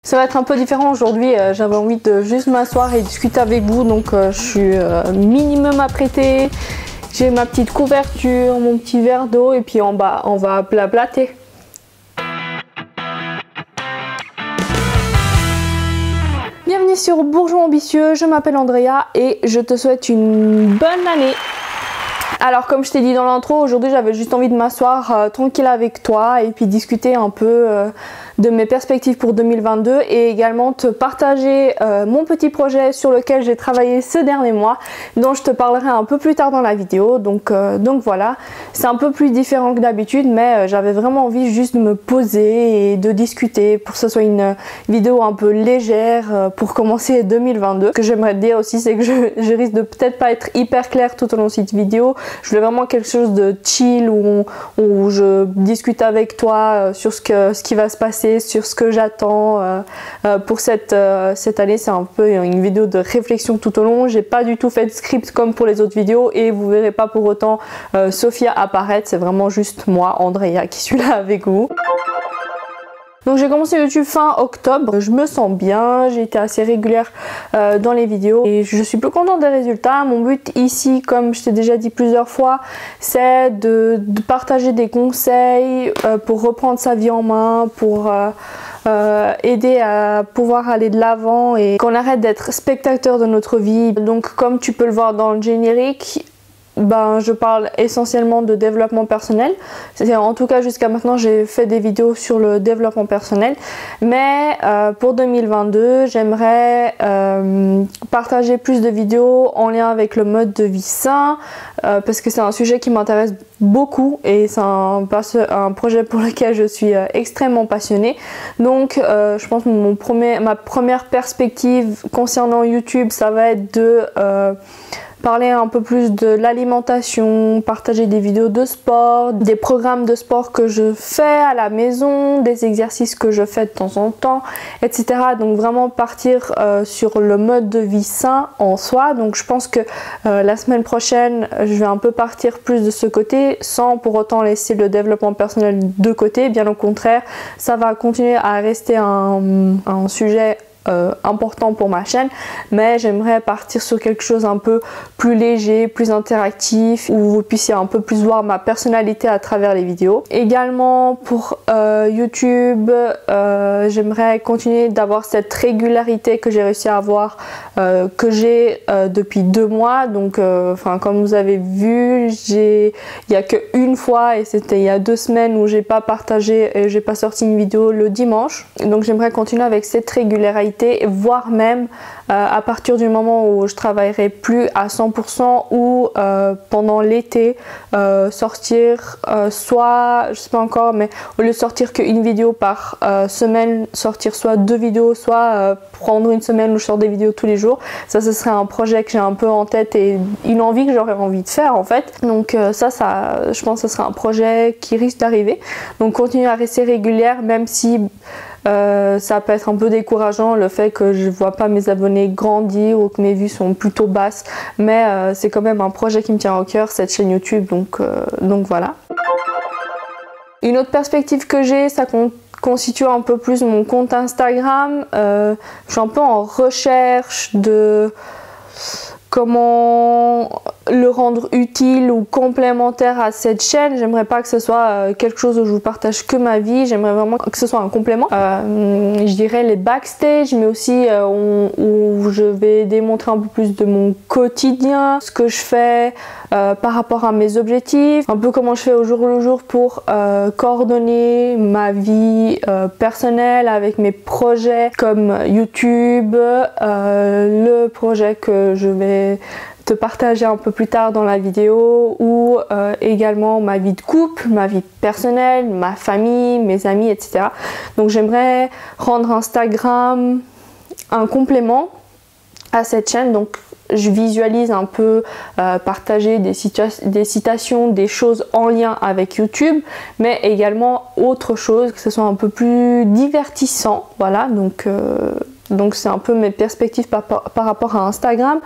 Ça va être un peu différent aujourd'hui, j'avais envie de juste m'asseoir et discuter avec vous, donc je suis minimum apprêtée. J'ai ma petite couverture, mon petit verre d'eau et puis en bas on va blablater. Bienvenue sur Bourgeois Ambitieux, je m'appelle Andrea et je te souhaite une bonne année. Alors comme je t'ai dit dans l'intro, aujourd'hui j'avais juste envie de m'asseoir tranquille avec toi et puis discuter un peu de mes perspectives pour 2022 et également te partager mon petit projet sur lequel j'ai travaillé ce dernier mois, dont je te parlerai un peu plus tard dans la vidéo. Donc voilà, c'est un peu plus différent que d'habitude, mais j'avais vraiment envie juste de me poser et de discuter pour que ce soit une vidéo un peu légère pour commencer 2022. Ce que j'aimerais te dire aussi, c'est que je risque de peut-être pas être hyper claire tout au long de cette vidéo. Je voulais vraiment quelque chose de chill où je discute avec toi sur ce qui va se passer, sur ce que j'attends pour cette année. C'est un peu une vidéo de réflexion tout au long. J'ai pas du tout fait de script comme pour les autres vidéos et vous verrez pas pour autant Sophia apparaître. C'est vraiment juste moi, Andrea, qui suis là avec vous. Donc j'ai commencé YouTube fin octobre, je me sens bien, j'ai été assez régulière dans les vidéos et je suis plus contente des résultats. Mon but ici, comme je t'ai déjà dit plusieurs fois, c'est de partager des conseils pour reprendre sa vie en main, pour aider à pouvoir aller de l'avant et qu'on arrête d'être spectateur de notre vie. Donc comme tu peux le voir dans le générique, je parle essentiellement de développement personnel. En tout cas jusqu'à maintenant j'ai fait des vidéos sur le développement personnel, mais pour 2022 j'aimerais partager plus de vidéos en lien avec le mode de vie sain parce que c'est un sujet qui m'intéresse beaucoup et c'est un projet pour lequel je suis extrêmement passionnée. Donc je pense que ma première perspective concernant YouTube, ça va être de parler un peu plus de l'alimentation, partager des vidéos de sport, des programmes de sport que je fais à la maison, des exercices que je fais de temps en temps, etc. Donc vraiment partir sur le mode de vie sain en soi. Donc je pense que la semaine prochaine, je vais un peu partir plus de ce côté sans pour autant laisser le développement personnel de côté. Bien au contraire, ça va continuer à rester un sujet important pour ma chaîne, mais j'aimerais partir sur quelque chose un peu plus léger, plus interactif, où vous puissiez un peu plus voir ma personnalité à travers les vidéos. Également pour YouTube, j'aimerais continuer d'avoir cette régularité que j'ai réussi à avoir, que j'ai depuis 2 mois. Donc comme vous avez vu, il n'y a qu'une fois et c'était il y a 2 semaines où j'ai pas partagé et j'ai pas sorti une vidéo le dimanche. Donc j'aimerais continuer avec cette régularité, voire même à partir du moment où je travaillerai plus à 100% ou pendant l'été sortir soit, je sais pas encore, mais au lieu de sortir qu'une vidéo par semaine, sortir soit 2 vidéos, soit prendre une semaine où je sors des vidéos tous les jours. Ça, ce serait un projet que j'ai un peu en tête et une envie que j'aurais envie de faire en fait. Donc ça je pense que ce sera un projet qui risque d'arriver. Donc continuer à rester régulière, même si ça peut être un peu décourageant le fait que je vois pas mes abonnés grandir ou que mes vues sont plutôt basses, mais c'est quand même un projet qui me tient au cœur, cette chaîne YouTube, donc voilà. Une autre perspective que j'ai, ça constitue un peu plus mon compte Instagram. Je suis un peu en recherche de comment le rendre utile ou complémentaire à cette chaîne. J'aimerais pas que ce soit quelque chose où je vous partage que ma vie, j'aimerais vraiment que ce soit un complément. Je dirais les backstage, mais aussi où je vais démontrer un peu plus de mon quotidien, ce que je fais par rapport à mes objectifs, un peu comment je fais au jour le jour pour coordonner ma vie personnelle avec mes projets comme YouTube, le projet que je vais te partager un peu plus tard dans la vidéo, ou également ma vie de couple, ma vie personnelle, ma famille, mes amis, etc. Donc j'aimerais rendre Instagram un complément à cette chaîne. Donc je visualise un peu partager des citations, des choses en lien avec YouTube, mais également autre chose, que ce soit un peu plus divertissant. Voilà, donc Donc c'est un peu mes perspectives par rapport à Instagram,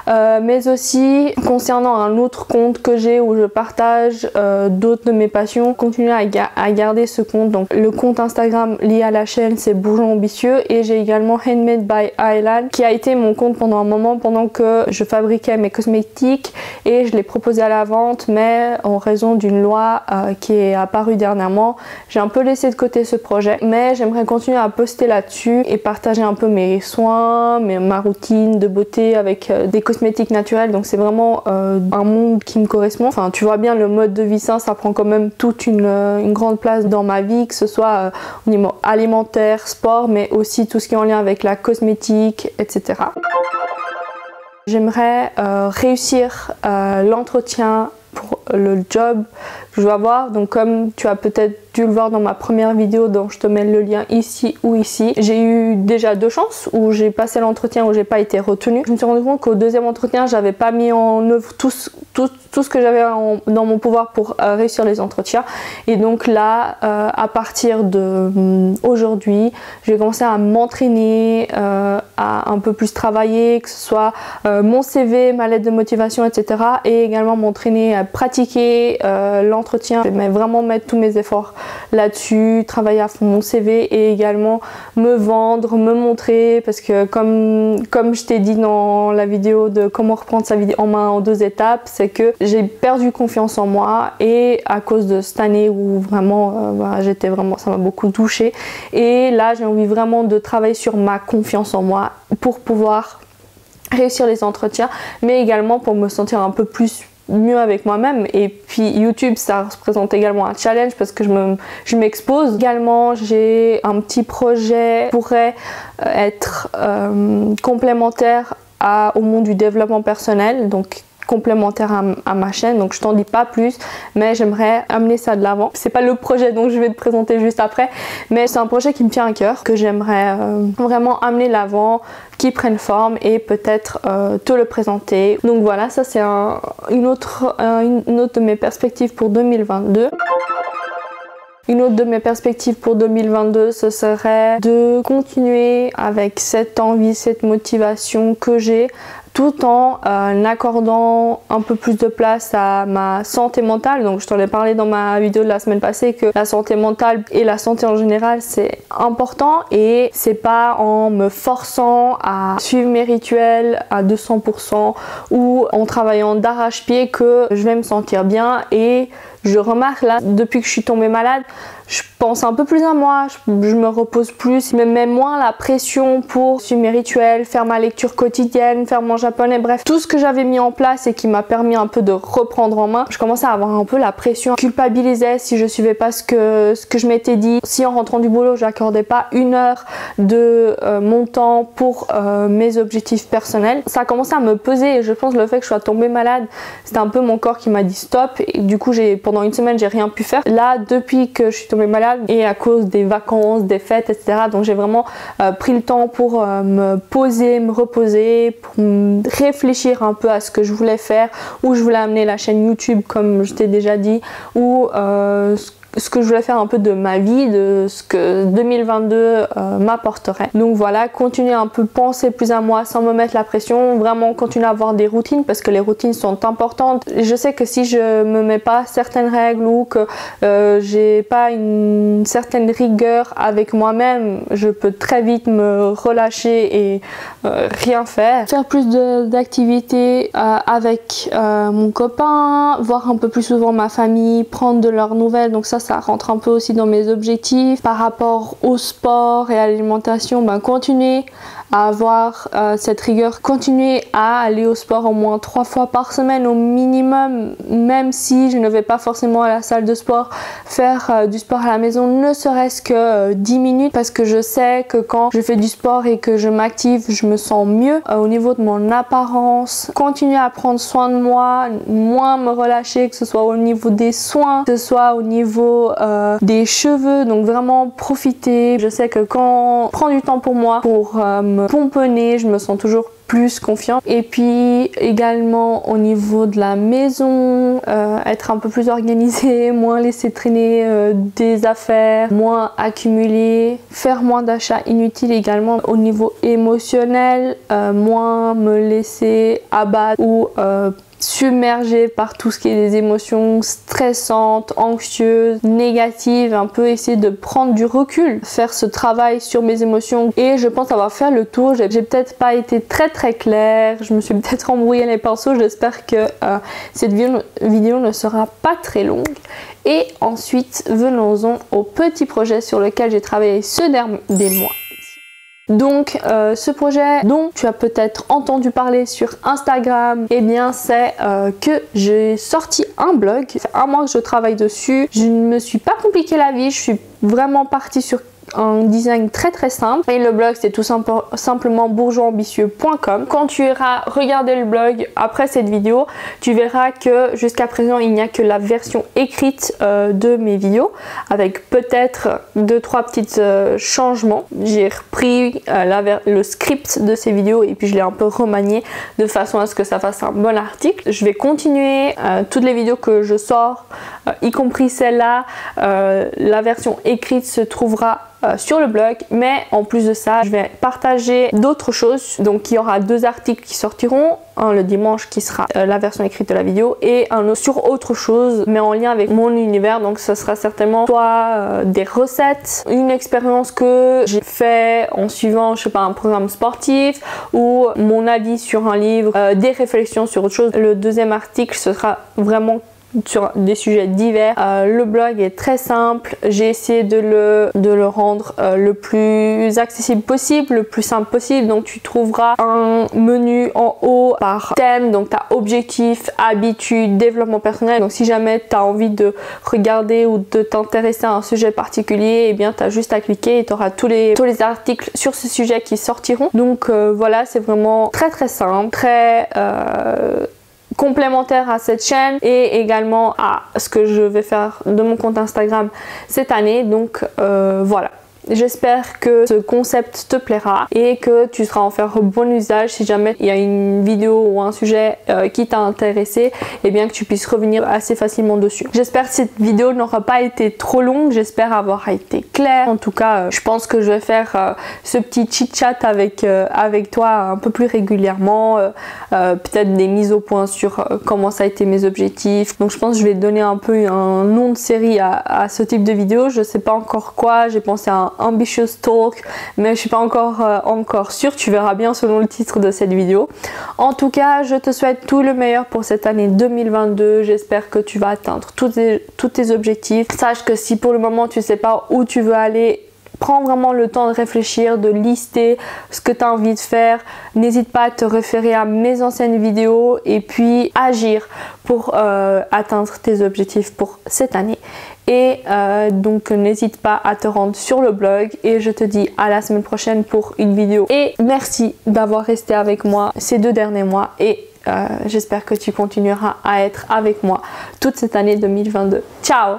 mais aussi concernant un autre compte que j'ai où je partage d'autres de mes passions, continuer à garder ce compte. Donc le compte Instagram lié à la chaîne, c'est Bourgeon Ambitieux, et j'ai également Handmade by Aylan qui a été mon compte pendant un moment, pendant que je fabriquais mes cosmétiques, et je l'ai proposé à la vente, mais en raison d'une loi qui est apparue dernièrement, j'ai un peu laissé de côté ce projet. Mais j'aimerais continuer à poster là-dessus et partager un peu mes soins, ma routine de beauté avec des cosmétiques naturels. Donc c'est vraiment un monde qui me correspond. Enfin, tu vois bien, le mode de vie sain, ça prend quand même toute une grande place dans ma vie, que ce soit au niveau alimentaire, sport, mais aussi tout ce qui est en lien avec la cosmétique, etc. J'aimerais réussir l'entretien pour le job que je vais avoir. Donc comme tu as peut-être dû le voir dans ma première vidéo dont je te mets le lien ici ou ici, j'ai eu déjà 2 chances où j'ai passé l'entretien où j'ai pas été retenue. Je me suis rendu compte qu'au deuxième entretien, j'avais pas mis en œuvre tout ce que j'avais dans mon pouvoir pour réussir les entretiens. Et donc là, à partir de aujourd'hui, je vais commencer à m'entraîner, à un peu plus travailler, que ce soit mon CV, ma lettre de motivation, etc. Et également m'entraîner à pratiquer l'entretien. Je vais vraiment mettre tous mes efforts là-dessus, travailler à fond mon CV et également me vendre, me montrer, parce que comme je t'ai dit dans la vidéo de comment reprendre sa vie en main en 2 étapes, c'est que j'ai perdu confiance en moi, et à cause de cette année où vraiment ça m'a beaucoup touchée, et là j'ai envie vraiment de travailler sur ma confiance en moi pour pouvoir réussir les entretiens, mais également pour me sentir un peu mieux avec moi-même. Et puis YouTube, ça représente également un challenge parce que je m'expose. Également, j'ai un petit projet qui pourrait être complémentaire au monde du développement personnel, donc complémentaire à ma chaîne, donc je t'en dis pas plus, mais j'aimerais amener ça de l'avant. C'est pas le projet dont je vais te présenter juste après, mais c'est un projet qui me tient à cœur, que j'aimerais vraiment amener de l'avant, qui prenne forme, et peut-être te le présenter. Donc voilà, ça c'est une autre de mes perspectives pour 2022. Une autre de mes perspectives pour 2022, ce serait de continuer avec cette envie, cette motivation que j'ai, tout en accordant un peu plus de place à ma santé mentale. Donc je t'en ai parlé dans ma vidéo de la semaine passée que la santé mentale et la santé en général c'est important, et c'est pas en me forçant à suivre mes rituels à 200% ou en travaillant d'arrache-pied que je vais me sentir bien. Et je remarque là, depuis que je suis tombée malade, je pense un peu plus à moi, je me repose plus, je me mets moins la pression pour suivre mes rituels, faire ma lecture quotidienne, faire mon japonais, bref, tout ce que j'avais mis en place et qui m'a permis un peu de reprendre en main. Je commençais à avoir un peu la pression, je culpabilisais si je suivais pas ce que je m'étais dit, si en rentrant du boulot j'accordais pas 1 heure de mon temps pour mes objectifs personnels. Ça a commencé à me peser, et je pense que le fait que je sois tombée malade, c'était un peu mon corps qui m'a dit stop, et du coup pendant 1 semaine j'ai rien pu faire. Là, depuis que je suis tombée malade et à cause des vacances, des fêtes, etc., donc j'ai vraiment pris le temps pour me poser, me reposer, pour réfléchir un peu à ce que je voulais faire, où je voulais amener la chaîne YouTube comme je t'ai déjà dit, ou ce que je voulais faire un peu de ma vie, de ce que 2022 m'apporterait. Donc voilà, continuer un peu penser plus à moi sans me mettre la pression, vraiment continuer à avoir des routines parce que les routines sont importantes. Je sais que si je me mets pas certaines règles ou que j'ai pas une certaine rigueur avec moi-même, je peux très vite me relâcher et rien faire. Faire plus d'activités avec mon copain, voir un peu plus souvent ma famille, prendre de leurs nouvelles, donc ça rentre un peu aussi dans mes objectifs. Par rapport au sport et à l'alimentation, continuer à avoir cette rigueur, continuer à aller au sport au moins 3 fois par semaine au minimum, même si je ne vais pas forcément à la salle de sport, faire du sport à la maison, ne serait-ce que 10 minutes, parce que je sais que quand je fais du sport et que je m'active, je me sens mieux au niveau de mon apparence. Continuer à prendre soin de moi, moins me relâcher, que ce soit au niveau des soins, que ce soit au niveau niveau des cheveux, donc vraiment profiter. Je sais que quand je prends du temps pour moi, pour me pomponner, je me sens toujours plus confiante. Et puis également au niveau de la maison, être un peu plus organisée, moins laisser traîner des affaires, moins accumuler, faire moins d'achats inutiles également. Au niveau émotionnel, moins me laisser abattre ou submergée par tout ce qui est des émotions stressantes, anxieuses, négatives, un peu essayer de prendre du recul, faire ce travail sur mes émotions, et je pense avoir fait le tour. J'ai peut-être pas été très claire, je me suis peut-être embrouillé les pinceaux. J'espère que cette vidéo ne sera pas très longue. Et ensuite venons-en au petit projet sur lequel j'ai travaillé ce dernier mois. Donc ce projet dont tu as peut-être entendu parler sur Instagram, eh bien c'est que j'ai sorti un blog. Ça fait un mois que je travaille dessus. Je ne me suis pas compliqué la vie, je suis vraiment partie sur un design très simple, et le blog c'est tout simplement bourgeoisambitieux.com. Quand tu iras regarder le blog après cette vidéo, tu verras que jusqu'à présent il n'y a que la version écrite de mes vidéos, avec peut-être 2-3 petits changements. J'ai repris le script de ces vidéos et puis je l'ai un peu remanié de façon à ce que ça fasse un bon article. Je vais continuer toutes les vidéos que je sors, y compris celle-là. La version écrite se trouvera sur le blog, mais en plus de ça je vais partager d'autres choses. Donc il y aura 2 articles qui sortiront, un le dimanche qui sera la version écrite de la vidéo, et un autre sur autre chose mais en lien avec mon univers. Donc ce sera certainement soit des recettes, une expérience que j'ai fait en suivant, je sais pas, un programme sportif, ou mon avis sur un livre, des réflexions sur autre chose. Le deuxième article ce sera vraiment sur des sujets divers. Le blog est très simple, j'ai essayé de le rendre le plus accessible possible, le plus simple possible. Donc tu trouveras un menu en haut par thème, donc tu as objectif, habitude, développement personnel. Donc si jamais tu as envie de regarder ou de t'intéresser à un sujet particulier, et bien tu as juste à cliquer et tu auras tous les articles sur ce sujet qui sortiront. Donc voilà, c'est vraiment très simple, très complémentaire à cette chaîne et également à ce que je vais faire de mon compte Instagram cette année. Donc voilà. J'espère que ce concept te plaira et que tu seras en faire bon usage. Si jamais il y a une vidéo ou un sujet qui t'a intéressé, et bien que tu puisses revenir assez facilement dessus. J'espère que cette vidéo n'aura pas été trop longue, j'espère avoir été claire. En tout cas, je pense que je vais faire ce petit chit-chat avec toi un peu plus régulièrement, peut-être des mises au point sur comment ça a été mes objectifs. Donc je pense que je vais donner un peu un nom de série à ce type de vidéo. Je sais pas encore quoi, j'ai pensé à un Ambitious Talk, mais je suis pas encore sûre. Tu verras bien selon le titre de cette vidéo. En tout cas, je te souhaite tout le meilleur pour cette année 2022. J'espère que tu vas atteindre tous tes objectifs. Sache que si pour le moment tu sais pas où tu veux aller, prends vraiment le temps de réfléchir, de lister ce que tu as envie de faire. N'hésite pas à te référer à mes anciennes vidéos et puis agir pour atteindre tes objectifs pour cette année. Et donc n'hésite pas à te rendre sur le blog et je te dis à la semaine prochaine pour une vidéo. Et merci d'avoir resté avec moi ces 2 derniers mois et j'espère que tu continueras à être avec moi toute cette année 2022. Ciao!